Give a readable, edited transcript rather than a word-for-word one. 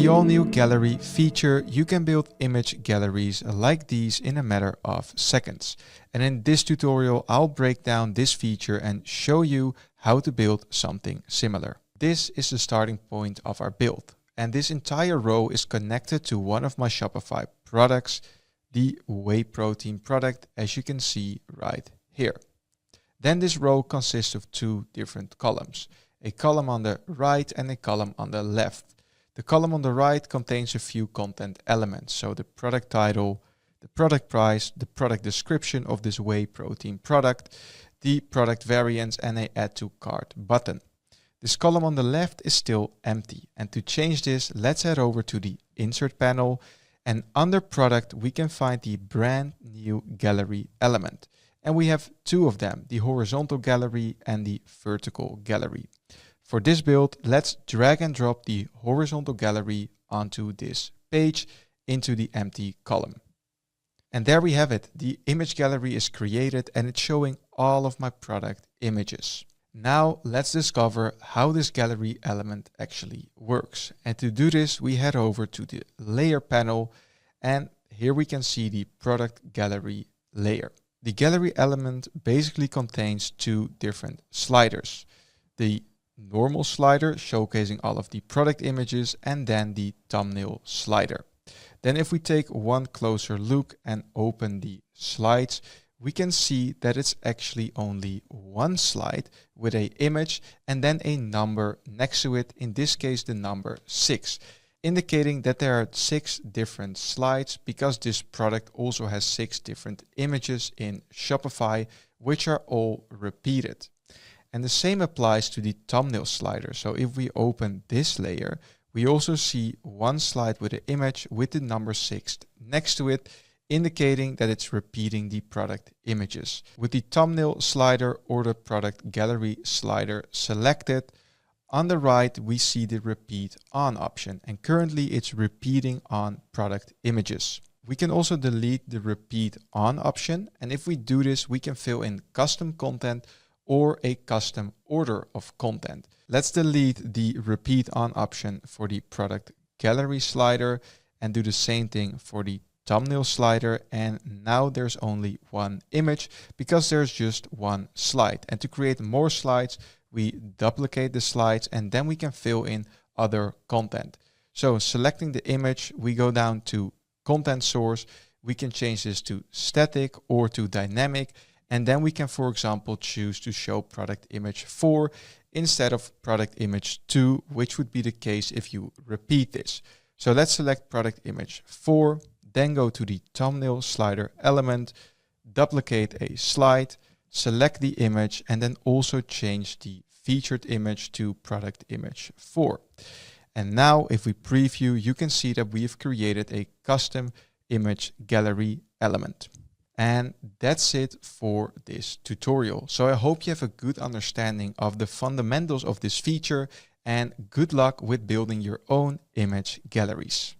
the all-new gallery feature, you can build image galleries like these in a matter of seconds. And in this tutorial, I'll break down this feature and show you how to build something similar. This is the starting point of our build. And this entire row is connected to one of my Shopify products, the whey protein product, as you can see right here. Then this row consists of two different columns, a column on the right and a column on the left. The column on the right contains a few content elements, so the product title, the product price, the product description of this whey protein product, the product variants, and a add to cart button. This column on the left is still empty, and to change this, let's head over to the insert panel, and under product we can find the brand new gallery element. And we have two of them, the horizontal gallery and the vertical gallery. For this build, let's drag and drop the horizontal gallery onto this page into the empty column. And there we have it. The image gallery is created and it's showing all of my product images. Now let's discover how this gallery element actually works. And to do this, we head over to the layer panel, and here we can see the product gallery layer. The gallery element basically contains two different sliders. The normal slider showcasing all of the product images, and then the thumbnail slider. Then if we take one closer look and open the slides, we can see that it's actually only one slide with an image and then a number next to it, in this case the number 6, indicating that there are 6 different slides because this product also has 6 different images in Shopify, which are all repeated. And the same applies to the thumbnail slider. So if we open this layer, we also see one slide with an image with the number 6 next to it, indicating that it's repeating the product images. With the thumbnail slider or the product gallery slider selected, on the right we see the repeat on option, and currently it's repeating on product images. We can also delete the repeat on option, and if we do this, we can fill in custom content or a custom order of content. Let's delete the repeat on option for the product gallery slider and do the same thing for the thumbnail slider, and now there's only one image because there's just one slide. And to create more slides, we duplicate the slides and then we can fill in other content. So selecting the image, we go down to content source, we can change this to static or to dynamic, and then we can, for example, choose to show product image 4 instead of product image 2, which would be the case if you repeat this. So let's select product image 4, then go to the thumbnail slider element, duplicate a slide, select the image, and then also change the featured image to product image 4. And now if we preview, you can see that we have created a custom image gallery element. And that's it for this tutorial. So I hope you have a good understanding of the fundamentals of this feature, and good luck with building your own image galleries.